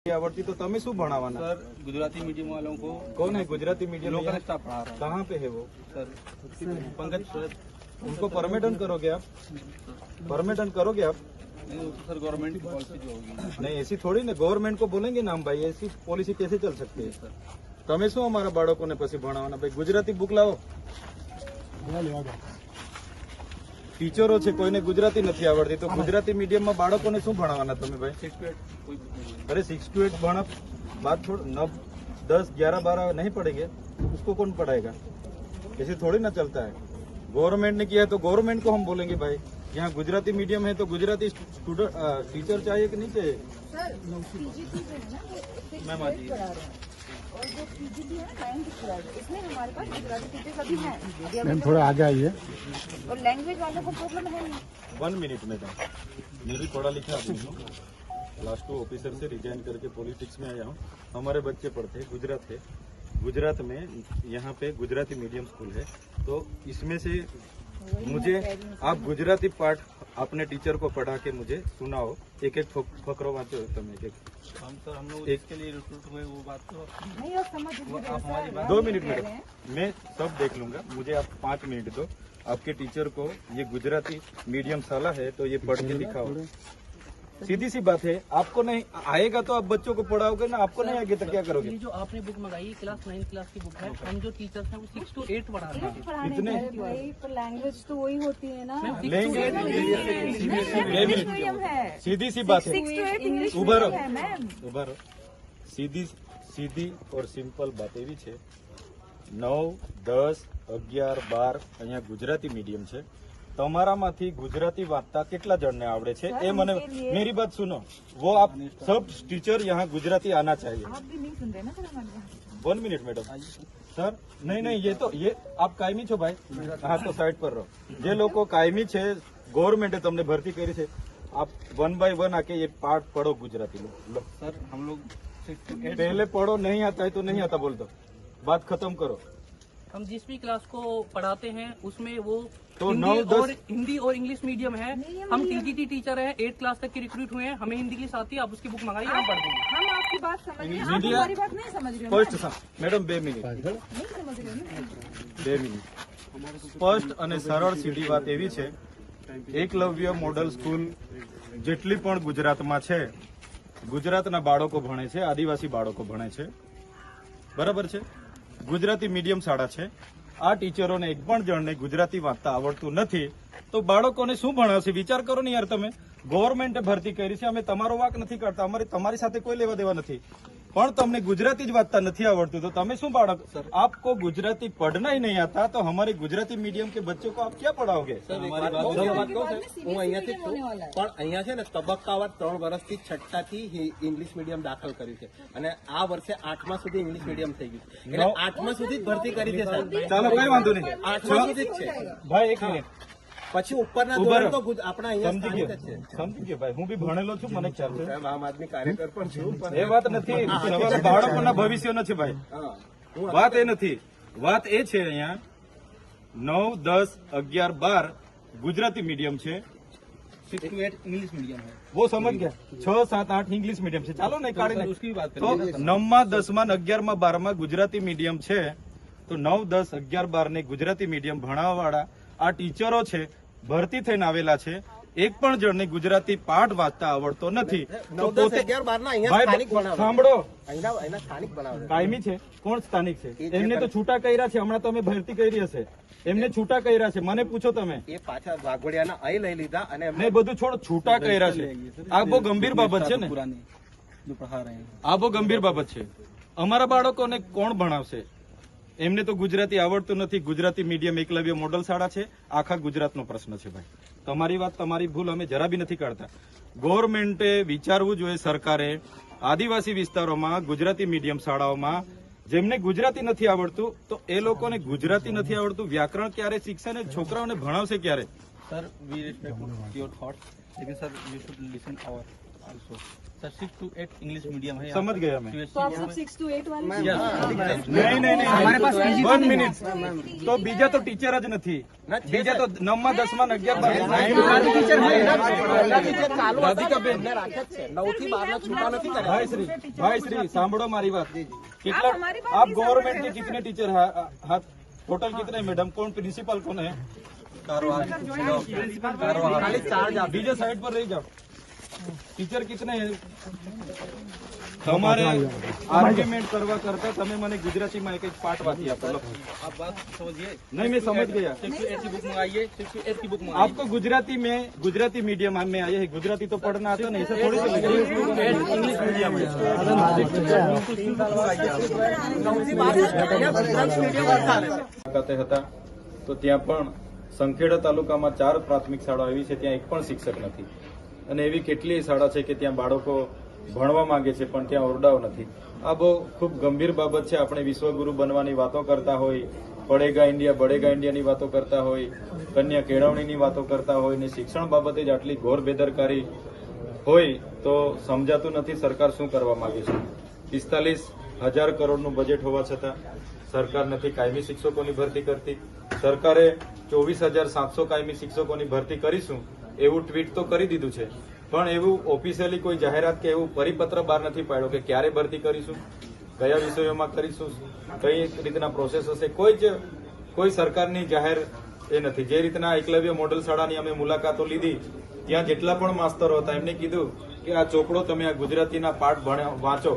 आवड़ती तो तमें शू भणावाना? Sir Gujarati medium वालों को। कौन है गुजराती मीडियम? लोकल स्टाफ पढ़ा रहा है। कहाँ पे है वो? Sir Pankaj sir. उनको परमिशन करोगे आप? परमिशन करोगे आप? नहीं वो तो सर गवर्नमेंट की पॉलिसी जो होगी। नहीं ऐसी थोड़ी ना, गवर्नमेंट को बोलेंगे ना हम भाई, ऐसी पॉलिसी कैसे चल सकती है? તમે શું અમારા બાળકોને પછી ભણાવવાના? ભાઈ ગુજરાતી બુક લાવો. ટીચરો છે, કોઈને ગુજરાતી નથી આવડતી તો ગુજરાતી મીડિયમમાં બાળકોને શું ભણાવવાના તમે ભાઈ? 6 to 8 अरे 6 to 8 भणा बात छोड़, 9 10 11 12 नहीं पढ़ेंगे उसको कौन पढ़ाएगा? ऐसे थोड़ी ना चलता है. गवर्नमेंट ने किया है तो गवर्नमेंट को हम बोलेंगे भाई यहाँ गुजराती मीडियम है तो गुजराती स्टूडेंट टीचर चाहिए कि नहीं चाहिए? मैम आज और जो पीजीटी है ना 9th इसमें हमारे पास गुजराती टीचर्स अभी हैं। मैम थोड़ा आगे आइए। और लैंग्वेज वालों को प्रॉब्लम है नहीं। 1 मिनट में था, मैं भी पढ़ा लिखा आदमी हूँ, क्लास 2 ऑफिसर से रिजाइन करके पॉलिटिक्स में आया हूँ. हमारे बच्चे पढ़ते हैं गुजरात है, गुजरात में यहाँ पे गुजराती मीडियम स्कूल है तो इसमें से मुझे आप गुजराती पाठ अपने टीचर को पढ़ा के मुझे सुनाओ. एक एक फकरो वाँचो तुम एक एक. हम लोग इसके लिए रिक्रूट हुए वो बात तो नहीं और समझ आप हमारी बात 2 मिनट मैडम, मैं सब देख लूंगा, मुझे आप 5 मिनट दो. आपके टीचर को ये गुजराती मीडियम साला है तो ये पढ़ के दिखाओ. सीधी सी बात है, आपको नहीं आएगा तो आप बच्चों को पढ़ाओगे ना, आपको नहीं आएगा तो क्या करोगे? ये जो आपने बुक मंगाई क्लास 9 क्लास की बुक है, हम जो टीचर्स हैं वो 6 to 8 पढ़ा रहे हैं। इतने भाई पर लैंग्वेज तो वही होती है ना। लेंगे. सीधी सी बात है, 6 to 8 इंग्लिश ઉભા રહો. है मैम। ઉભા રહો. સીધી और સિમ્પલ બાત એવી છે, 9 10 11 12 અહીંયા ગુજરાતી મીડિયમ છે. તમારામાંથી ગુજરાતી વાંચતા કેટલા જણને આવડે છે એ મને, मेरी बात सुनो, वो आप सब टीचर यहाँ गुजराती आना चाहिए. आप भी नहीं सुन रहे ना सर हमारी बात। 1 मिनट मैडम. सर नहीं ये आप कायमी છો ભાઈ? હા તો સાઈડ પર રહો. જે લોકો કાયમી છે, ગવર્મેન્ટે તમને ભરતી કરી છે, आप 1 by 1 आके ये पाठ पढ़ो गुजराती लो. सर हम लोग 6 to 8 पहले पढ़ो, नहीं आता है तो नहीं आता बोल दो, बात खत्म करो. हम जिस भी क्लास को पढ़ाते हैं उसमें वो तो हिंदी 9, 10 हिंदी और इंग्लिश मीडियम है। हम टीजीटी टीचर हैं, 8 क्लास तक की रिक्रूट हुए हैं, हमें हिंदी की साथ ही आप उसकी बुक मंगाइए, हम पढ़ देंगे। हम आपकी बात समझ रहे हैं, आप मीडिया- हमारी बात नहीं समझ रहे हो। સ્પષ્ટ મેડમ 2 મિનિટ, नहीं समझ रहे हो ना। 2 મિનિટ. સ્પષ્ટ અને સરળ સીધી વાત એવી છે, એકલવ્ય મોડલ સ્કૂલ જેટલી પણ ગુજરાતમાં છે, ગુજરાતના બાળકો ભણે છે, આદિવાસી બાળકો ભણે છે, બરાબર છે. ગુજરાતી મીડિયમ શાળા છે. આ ટીચરોને એક પણ જણને ગુજરાતી વાંચતા આવડતું નથી તો બાળકોને શું ભણાવશે? વિચાર કરો ને યાર તમે. ગવર્મેન્ટે ભરતી કરી છે, અમે તમારો વાક નથી કરતા, તમારી સાથે કોઈ લેવા દેવા નથી, પણ તમને गुजराती જ વાંચતા નથી આવડતું તો તમે શું બાળક? आपको गुजराती पढ़ना ही नहीं आता तो हमारे गुजराती मीडियम के बच्चों को आप क्या पढ़ाओगे? હું અહીંયાથી જ છું, પણ અહીંયા છે ને તબક્કાવાર 3 વર્ષથી 6ઠા થી ઇંગ્લિશ મીડિયમ દાખલ કર્યું છે અને આ વર્ષે 8મા સુધી ઇંગ્લિશ મીડિયમ થઈ ગયું એટલે 8મા સુધી જ ભરતી કરી છે સાહેબ. ચાલો કઈ વાંધો નહીં, 8મા સુધી જ છે. ભાઈ 1 મિનિટ પછી ઉપરના ઉભા ધોરણ રહો. તો આપણા અહીંયા સમજી સ્થાનિક જ ગયો, છે. સમજી ગયો ભાઈ, હું બી ભણેલો છું, મને ખ્યાલ છે. સાહેબ આમ આદમી કાર્યકર પણ છું પણ એ વાત નથી, સવાલ બાળકોના ભવિષ્યનો છે ભાઈ, હા વાત એ નથી. વાત એ છે અહીંયા 9 10 11 12 ગુજરાતી મીડિયમ છે, 6 to 8 इंग्लिश मीडियम है। वो समझ गया. 6 7 8 इंग्लिश मीडियम છે. ચાલો ને કાઢીને उसकी भी बात તો करें। 9માં 10માં 11માં 12માં ગુજરાતી મીડિયમ છે તો 9 10 11 12 ને ગુજરાતી મીડિયમ ભણાવવાવાળા આ ટીચરો છે, ભરતી થઈને આવેલા છે, એક પણ જણને ગુજરાતી પાઠ વાંચતા આવડતો નથી તો 9 10 11 12 ના અહીંયા સ્થાનિક ભાઈ બનાવે. સાંભળો, અહીંના સ્થાનિક બનાવે. કાયમી છે, કોણ સ્થાનિક છે? એ જે એમને તો છૂટા કર્યા છે, હમણાં તમે ભરતી કરી હશે, એમને છૂટા કર્યા છે, મને પૂછો તમે. એ પાછા વાઘોડિયાના અહીં લઈ લીધા અને ને બધું છોડ, છૂટા કર્યા છે. આ બહુ ગંભીર બાબત છે ને, पुरानी जो पढ़ा रहे हैं। આ બહુ ગંભીર બાબત છે. અમારા બાળકોને કોણ ભણાવશે? એમને તો ગુજરાતી આવડતું નથી. ગુજરાતી મીડિયમ એકલવ્ય મોડલ શાળા છે, આખા ગુજરાતનો પ્રશ્ન છે ભાઈ. તમારી વાત, તમારી ભૂલ અમે જરા બી નથી કાઢતા. ગવર્મેન્ટે વિચારવું જોઈએ, સરકારે આદિવાસી વિસ્તારોમાં ગુજરાતી મીડિયમ શાળાઓમાં જેમને ગુજરાતી નથી આવડતું તો એ લોકોને ગુજરાતી નથી આવડતું, વ્યાકરણ ક્યારે શીખશે ને છોકરાઓને ભણાવશે ક્યારે? Sir we respect your thoughts, लेकिन sir you should listen our also. Sir 6 to 8 English medium है समझ गया मैं। तो आप सब 6 to 8 वाले नहीं हमारे पास 1 મિનિટ તો બીજા તો ટીચર જ નથી, બીજા તો 9માં 10માં 11 ભાઈ શ્રી સાંભળો મારી વાત। કેટલા आप गवर्नमेंट के कितने टीचर हाथ टोटल कितने मैडम, कौन प्रिंसिपल कौन है? बीजे साइड पर रही जाओ, टीचर कितने हैं? તમારે આર્ગ્યુમેન્ટ કરવા કરતા તમે મને ગુજરાતીમાં એક પાઠ વાંચી આપો। आप बात समझिए। नहीं मैं समझ गया। 6 to 8 की बुक मंगाइए, 6 to 8 की बुक मंगाइए। आपको गुजराती में गुजराती मीडियम में आए हैं, गुजराती तो पढ़ना आता नहीं, ऐसा थोड़ी चलेगा। इंग्लिश मीडियम है। મુલાકાતે હતા તો ત્યાં પણ સંખેડા તાલુકામાં 4 પ્રાથમિક શાળા એવી છે ત્યાં એક પણ શિક્ષક નથી, અને એવી કેટલીય શાળા છે કે ત્યાં બાળકો ભણવા માંગે છે પણ ત્યાં ઓરડાઓ નથી। આ બહુ ખૂબ ગંભીર બાબત છે। આપણે વિશ્વગુરુ બનવાની વાતો કરતા હોય, બળેગા ઇન્ડિયાની વાતો કરતા હોય, કન્યા કેળવણીની વાતો કરતા હોય ને શિક્ષણ બાબતે જ આટલી ઘોર બેદરકારી હોય તો સમજાતું નથી સરકાર શું કરવા માંગે છે। 45,000 કરોડનું બજેટ હોવા છતાં સરકાર નથી કાયમી શિક્ષકોની ભરતી કરતી। સરકારે 24,700 કાયમી શિક્ષકોની ભરતી કરીશું એવું ટ્વીટ તો કરી દીધું છે, પણ એવું ઓફિશિયલી કોઈ જાહેરાત કે એવું પરિપત્ર બહાર નથી પાડ્યો કે ક્યારે ભરતી કરીશું, કયા વિષયોમાં કરીશું, કઈ રીતના પ્રોસેસ હશે, કોઈ સરકારની જાહેર એ નથી। જે રીતના એકલવ્ય મોડલ શાળાની અમે મુલાકાતો લીધી ત્યાં જેટલા પણ માસ્તરો હતા એમને કીધું કે આ ચોપડો તમે આ ગુજરાતીના પાઠ વાંચો।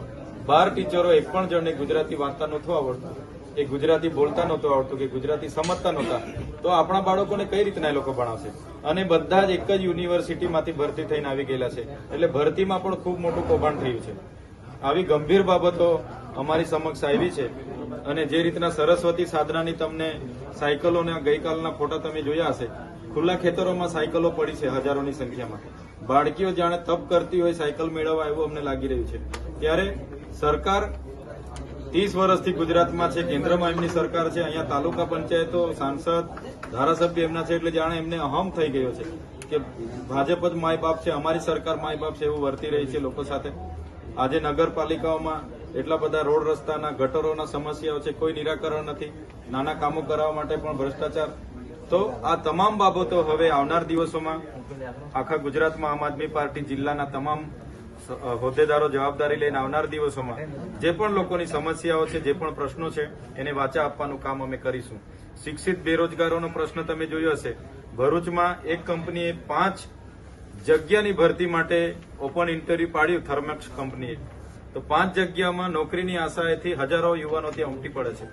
12 ટીચરો એક પણ જણને ગુજરાતી વાંચતા નહોતું આવડતું, એ ગુજરાતી બોલતા નહોતું આવડતું કે ગુજરાતી સમજતા નહોતા, તો આપણા બાળકોને કઈ રીતના એ લોકો ભણાવશે? અને બધા જ એક જ યુનિવર્સિટીમાંથી ભરતી થઈને આવી ગયેલા છે, એટલે ભરતીમાં પણ ખૂબ મોટું કૌભાંડ થયું છે। આવી ગંભીર બાબતો અમારી સમક્ષ આવી છે। અને જે રીતના સરસ્વતી સાધનાની તમને સાયકલોના ગઈકાલના ફોટા તમે જોયા હશે, ખુલ્લા ખેતરોમાં સાયકલો પડી છે હજારોની સંખ્યામાં, બાળકીઓ જાણે તપ કરતી હોય સાયકલ મેળવવા એવું અમને લાગી રહ્યું છે। ત્યારે સરકાર 30 વર્ષથી ગુજરાતમાં છે, કેન્દ્રમાં એમની સરકાર છે, અહીંયા તાલુકા પંચાયતો, સાંસદ, ધારાસભ્ય એમના છે, એટલે જાણે એમને અહમ થઈ ગયો છે કે ભાજપ જ માય બાપ છે, અમારી સરકાર માય બાપ છે એવું વર્તી રહી છે લોકો સાથે। આજે નગરપાલિકાઓમાં એટલા બધા રોડ રસ્તાના ગટરોના સમસ્યાઓ છે, કોઈ નિરાકરણ નથી, નાના કામો કરાવવા માટે પણ ભ્રષ્ટાચાર। તો આ તમામ બાબતો હવે આવનાર દિવસોમાં આખા ગુજરાતમાં આમ આદમી પાર્ટી જિલ્લાના તમામ હોદ્દેદારો જવાબદારી લઈને આવનાર દિવસોમાં જે પણ લોકોની સમસ્યાઓ છે, જે પણ પ્રશ્નો છે એને વાચા આપવાનું કામ અમે કરીશું। શિક્ષિત બેરોજગારોનો પ્રશ્ન તમે જોયો હશે, ભરૂચમાં એક કંપનીએ 5 જગ્યાની ભરતી માટે ઓપન ઇન્ટરવ્યુ પાડ્યું, થર્મેક્સ કંપનીએ, તો 5 જગ્યામાં નોકરીની આશાએથી હજારો યુવાનો ત્યાં ઉમટી પડે છે,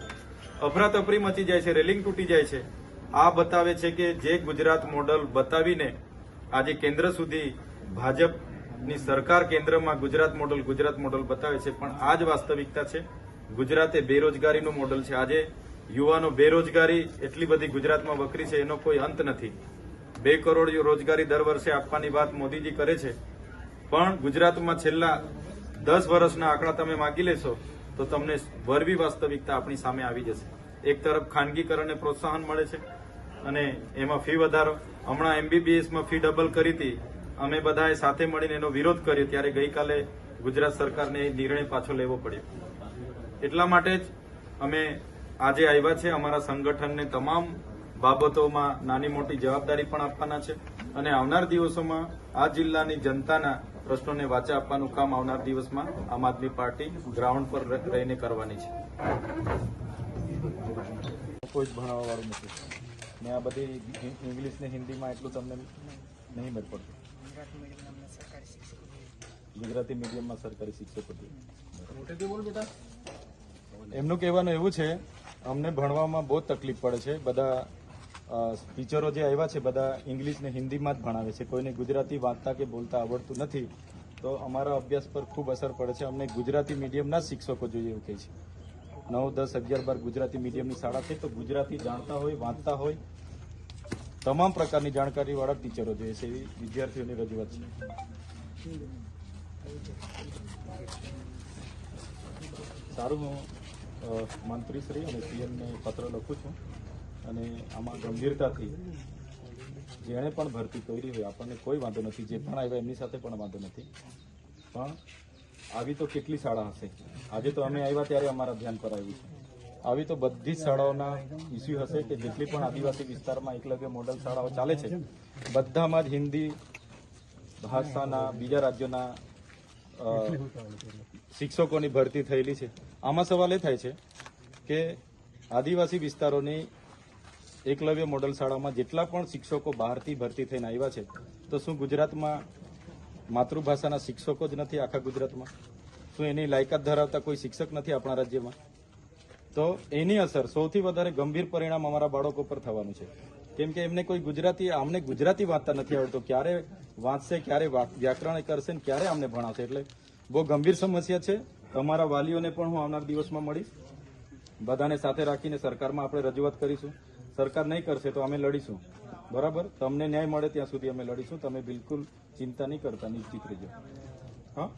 અફરાતફરી મચી જાય છે, રેલિંગ તૂટી જાય છે। આ બતાવે છે કે જે ગુજરાત મોડલ બતાવીને આજે કેન્દ્ર સુધી ભાજપની સરકાર કેન્દ્રમાં ગુજરાત મોડલ બતાવે છે, પણ આ જ વાસ્તવિકતા છે। ગુજરાત એ બેરોજગારીનું મોડલ છે। આજે યુવાનો બેરોજગારી એટલી બધી ગુજરાતમાં વકરી છે એનો કોઈ અંત નથી। 2 કરોડ રોજગારી દર વર્ષે આપવાની વાત મોદીજી કરે છે, પણ ગુજરાતમાં છેલ્લા 10 વર્ષના આંકડા તમે માગી લેશો તો તમને વરવી વાસ્તવિકતા આપણી સામે આવી જશે। એક તરફ ખાનગીકરણને પ્રોત્સાહન મળે છે અને એમાં ફી વધારો, હમણાં MBBSમાં ફી ડબલ કરી હતી, અમે બધાએ સાથે મળીને એનો વિરોધ કર્યો, ત્યારે ગઈકાલે ગુજરાત સરકારને એ નિર્ણય પાછો લેવો પડ્યો। એટલા માટે જ અમે આજે આવ્યા છે। અમારા સંગઠનને તમામ બાબતોમાં નાની મોટી જવાબદારી પણ આપવાના છે અને આવનાર દિવસોમાં આ જિલ્લાની જનતાના પ્રશ્નોને વાચા આપવાનું કામ આવનાર દિવસમાં આમ આદમી પાર્ટી ગ્રાઉન્ડ પર રહીને કરવાની છે। કોઈ જ ભણાવવા વાળું નથી ને આ બધી ઇંગ્લિશ ને હિન્દીમાં એટલું તમને નહીં મત પડતું। ગુજરાતી મીડિયમમાં સરકારી શિક્ષકો એમનું કહેવાનું એવું છે, અમને ભણવામાં બહુ તકલીફ પડે છે। બધા ટીચરો જે આવ્યા છે બધા ઇંગ્લિશ ને હિન્દીમાં જ ભણાવે છે, કોઈને ગુજરાતી વાંચતા કે બોલતા આવડતું નથી, તો અમારા અભ્યાસ પર ખૂબ અસર પડે છે। અમને ગુજરાતી મીડિયમના જ શિક્ષકો જોઈએ એવું કહે છે। 9, 10, 11, 12 ગુજરાતી મીડિયમની શાળા છે, તો ગુજરાતી જાણતા હોય, વાંચતા હોય, તમામ પ્રકારની જાણકારીવાળા ટીચરો જોઈએ છે એવી વિદ્યાર્થીઓની રજૂઆત છે। સારું, હું મંત્રીશ્રી અને CMને પત્ર લખું છું અને આમાં ગંભીરતાથી જેણે પણ ભરતી કરી હોય આપણને કોઈ વાંધો નથી, જે પણ આવ્યા એમની સાથે પણ વાંધો નથી, પણ આવી તો કેટલી શાળા હશે? આજે તો અમે આવ્યા ત્યારે અમારા ધ્યાન પર આવ્યું છે. આવી તો બધી જ શાળાઓના ઇસ્યુ હશે કે જેટલી પણ આદિવાસી વિસ્તારમાં એકલવ્ય મોડલ શાળાઓ ચાલે છે બધામાં જ હિન્દી ભાષાના બીજા રાજ્યોના શિક્ષકોની ભરતી થયેલી છે. આમાં સવાલ એ થાય છે કે આદિવાસી વિસ્તારોની એકલવ્ય મોડલ શાળામાં જેટલા પણ શિક્ષકો બહારથી ભરતી થઈને આવ્યા છે તો શું ગુજરાતમાં માતૃભાષાના શિક્ષકો જ નથી? આખા ગુજરાતમાં શું એની લાયકાત ધરાવતા કોઈ શિક્ષક નથી આપણા રાજ્યમાં? તો એની અસર સૌથી વધારે ગંભીર પરિણામ અમારા બાળકો પર થવાનું છે. કેમ કે એમને કોઈ અમને ગુજરાતી વાંચતા નથી આવડતું. ક્યારે વાંચશે, ક્યારે વ્યાકરણ કરશે ને ક્યારે અમને ભણાવશે? એટલે બહુ ગંભીર સમસ્યા છે. તમારા વાલીઓને પણ હું આવનાર દિવસમાં મળીશ. બધાને સાથે રાખીને સરકારમાં આપણે રજૂઆત કરીશું. સરકાર નહીં કરશે તો અમે લડીશું. બરાબર? તમને ન્યાય મળે ત્યાં સુધી અમે લડીશું. તમે બિલકુલ ચિંતા નહીં કરતા, નિશ્ચિત રહેજો. હા.